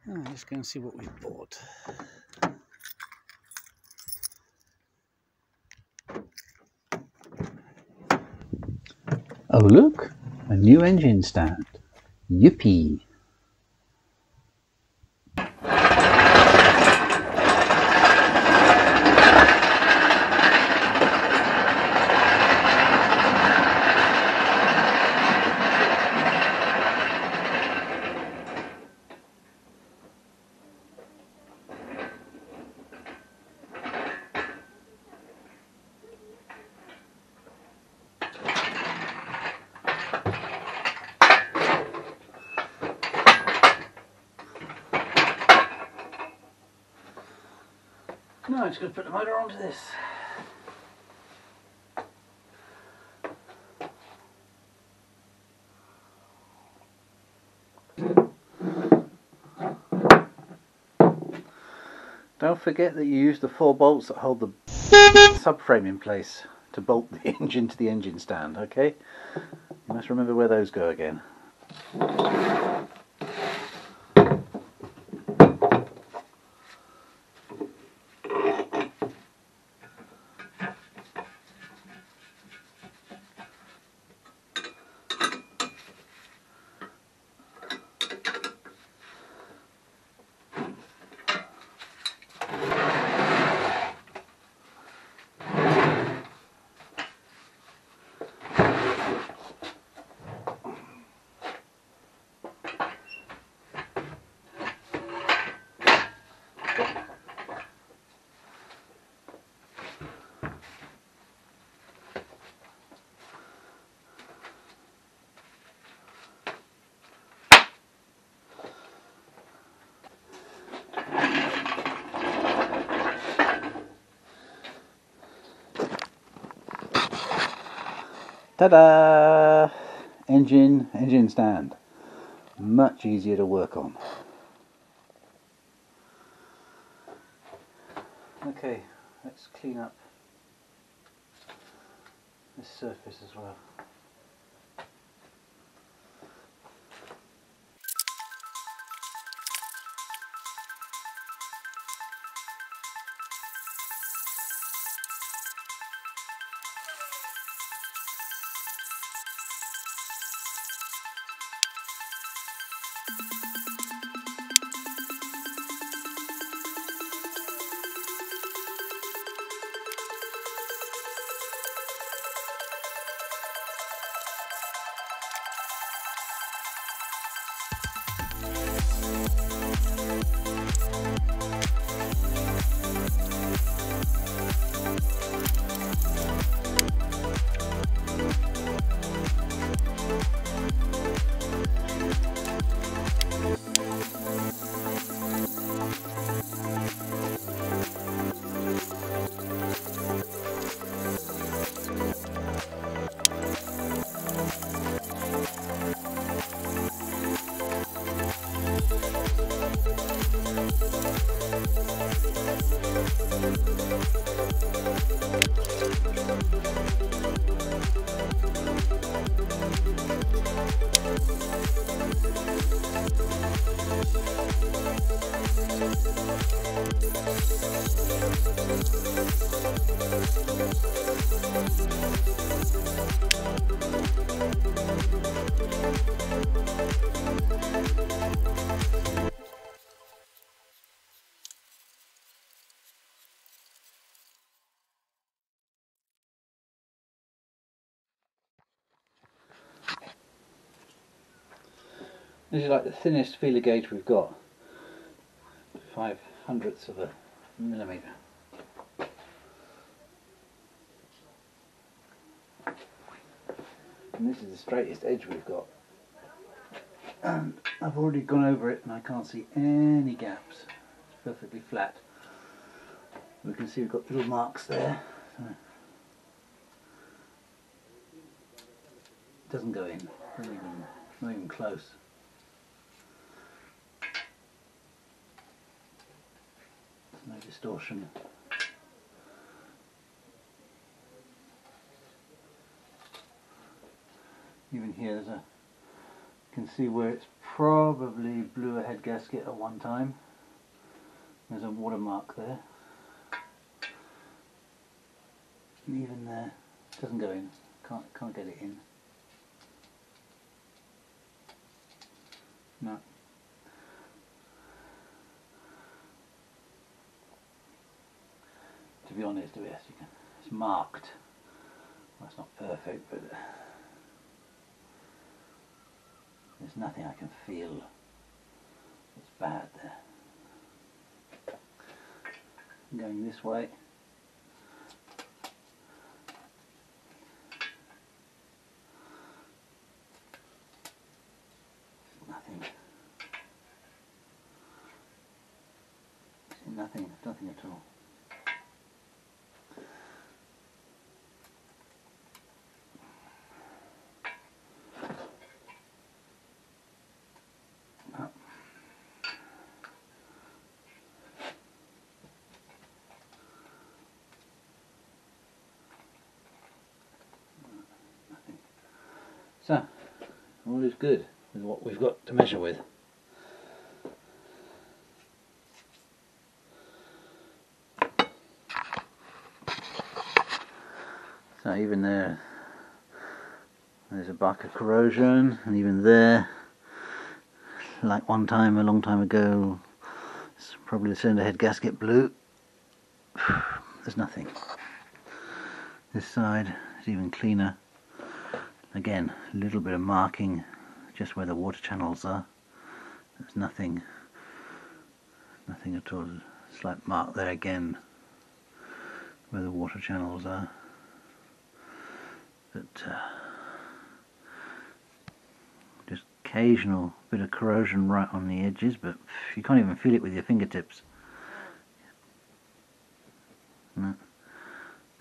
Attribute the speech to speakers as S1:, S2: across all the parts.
S1: Let's go and see what we've bought. Oh look, a new engine stand. Yippee! No, I'm just going to put the motor onto this. Don't forget that you use the 4 bolts that hold the subframe in place to bolt the engine to the engine stand, okay? You must remember where those go again. Ta-da! Engine stand. Much easier to work on. Okay, let's clean up this surface as well. This is like the thinnest feeler gauge we've got, 5/100ths of a millimetre. And this is the straightest edge we've got. And I've already gone over it and I can't see any gaps. It's perfectly flat. We can see we've got little marks there. So it doesn't go in, not even close. No distortion. Even here, you can see where it's probably blew a head gasket at one time. There's a watermark there. And even there, it doesn't go in. Can't get it in. No. To be honest, yes, it's marked. Well, it's not perfect, but there's nothing I can feel that's bad there. Going this way. Nothing. Nothing at all. So, all is good with what we've got to measure with. So even there's a mark of corrosion, and even there, like one time, a long time ago, it's probably the cylinder head gasket blew. There's nothing. This side is even cleaner. Again, a little bit of marking just where the water channels are. There's nothing at all. Slight mark there again where the water channels are. But just occasional bit of corrosion right on the edges, but you can't even feel it with your fingertips. No,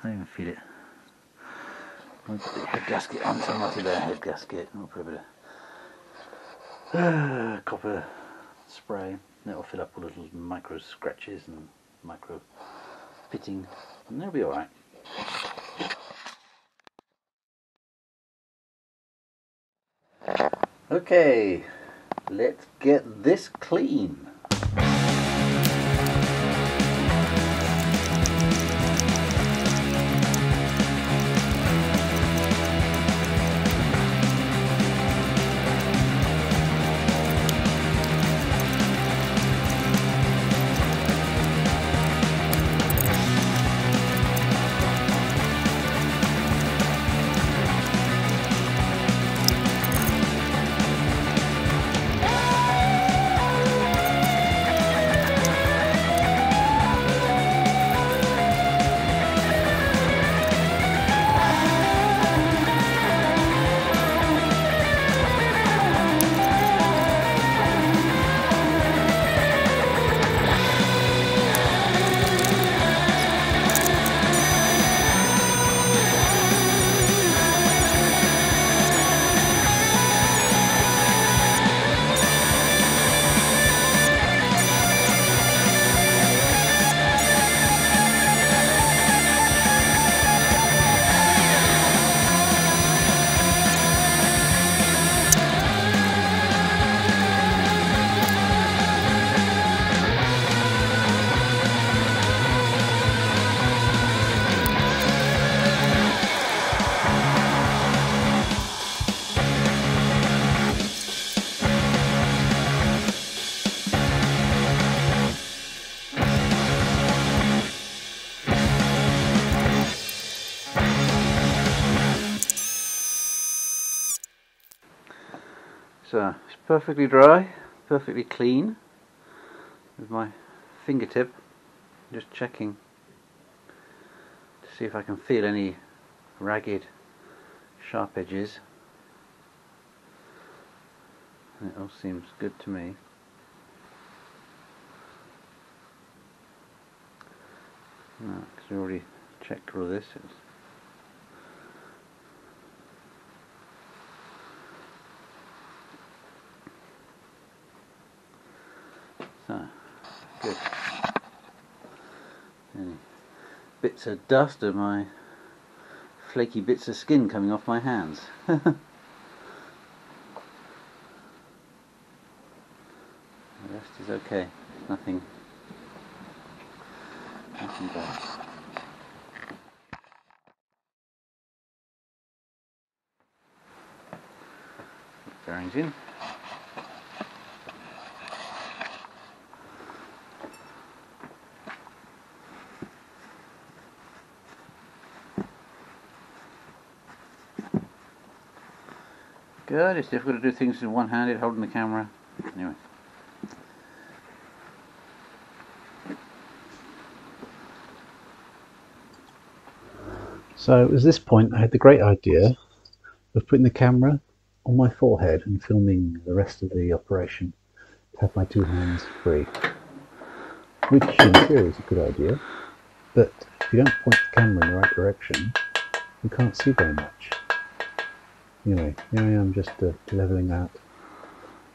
S1: can't even feel it. I'll put the head gasket on, so not there head gasket. I'll put a bit of copper spray. That'll fill up all the little micro scratches and micro fitting, and they'll be alright. Okay, let's get this clean. So it's perfectly dry, perfectly clean, with my fingertip, just checking to see if I can feel any ragged, sharp edges. And it all seems good to me. Because we already checked all this. So, good. Any bits of dust of my flaky bits of skin coming off my hands. is okay. Nothing bad. Bearings in. Good, it's difficult to do things in one-handed, holding the camera. Anyway. So it was this point I had the great idea of putting the camera on my forehead and filming the rest of the operation to have my two hands free. Which in theory is a good idea, but if you don't point the camera in the right direction, you can't see very much. Anyway, here I am just levelling out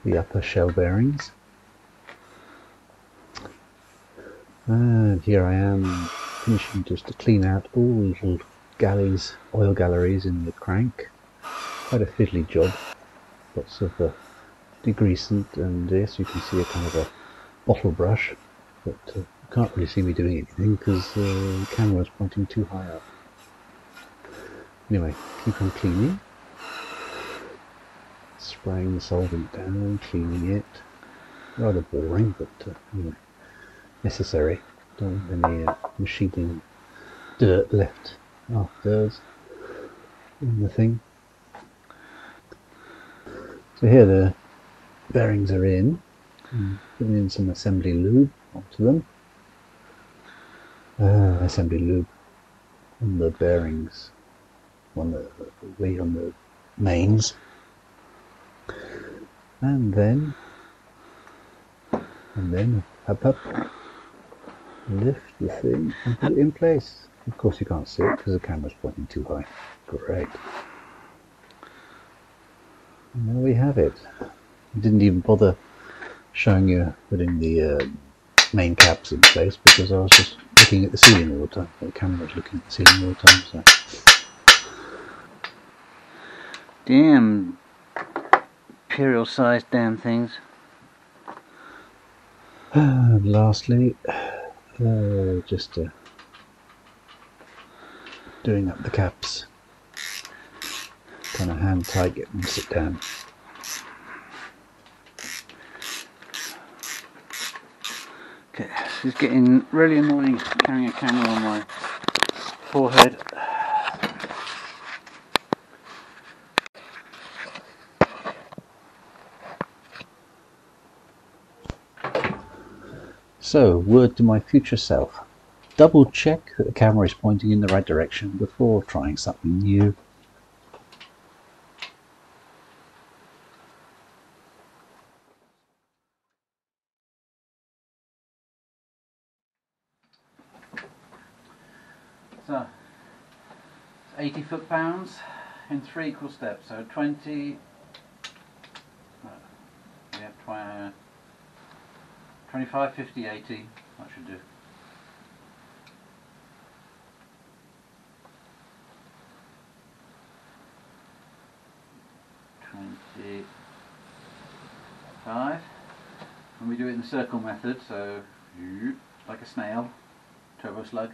S1: the upper shell bearings. And here I am finishing just to clean out all the little galleys, oil galleries in the crank. Quite a fiddly job. Lots of degreasant, and yes, you can see a kind of a bottle brush, but you can't really see me doing anything because the camera is pointing too high up. Anyway, keep on cleaning. Spraying the solvent down, cleaning it. Rather boring, but anyway, necessary. Don't want any machining dirt left afterwards in the thing. So here the bearings are in. Putting in some assembly lube onto them. Assembly lube on the bearings, on the mains. And then up, lift the thing and put it in place. Of course you can't see it because the camera's pointing too high. Great. And there we have it. I didn't even bother showing you putting the main caps in place because I was just looking at the ceiling all the time. The camera was looking at the ceiling all the time. So. Damn imperial-sized damn things. And lastly, just doing up the caps. Kind of hand tight, get them to sit down. Okay, this is getting really annoying carrying a camera on my forehead. So, word to my future self. Double check that the camera is pointing in the right direction before trying something new. So, 80 foot-pounds in 3 equal steps, so 20, yeah, 25, 50, 80, that should do. And we do it in the circle method, so like a snail, turbo slug.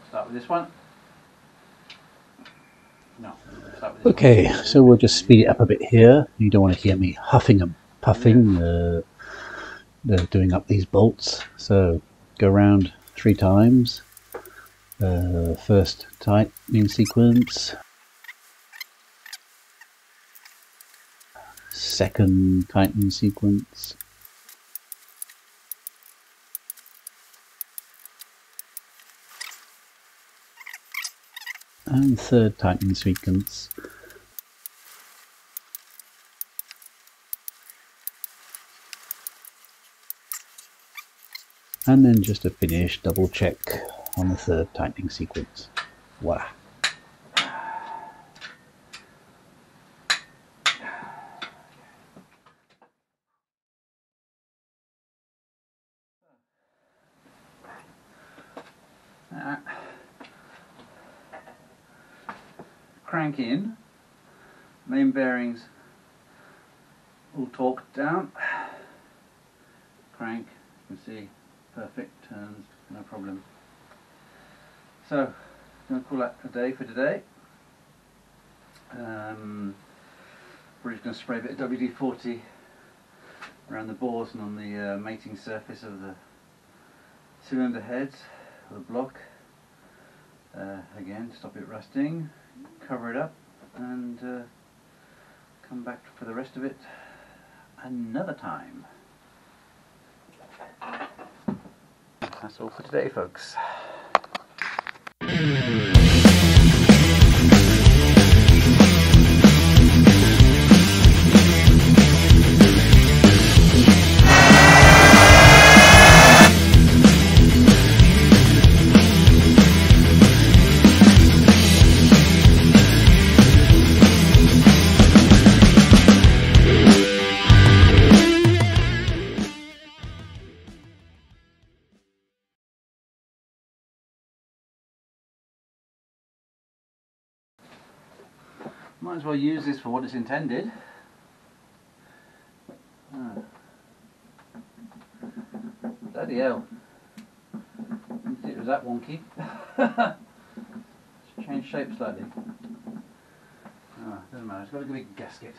S1: Start with this one. No. Start with this okay, one. So we'll just speed it up a bit here. You don't want to hear me huffing and puffing, doing up these bolts. So go around 3 times. First tightening sequence. Second tightening sequence. And third tightening sequence. And then just a finish, double check on the third tightening sequence. Voila. crank in, main bearings all torqued down, crank, you can see perfect, turns, no problem. So I'm going to call that a day for today. We're just going to spray a bit of WD-40 around the bores and on the mating surface of the cylinder heads of the block. Again, stop it rusting, cover it up, and come back for the rest of it another time. That's all for today, folks. Might as well use this for what it's intended. Bloody hell. It was that wonky. It's changed shape slightly. Doesn't matter, it's got a big gasket.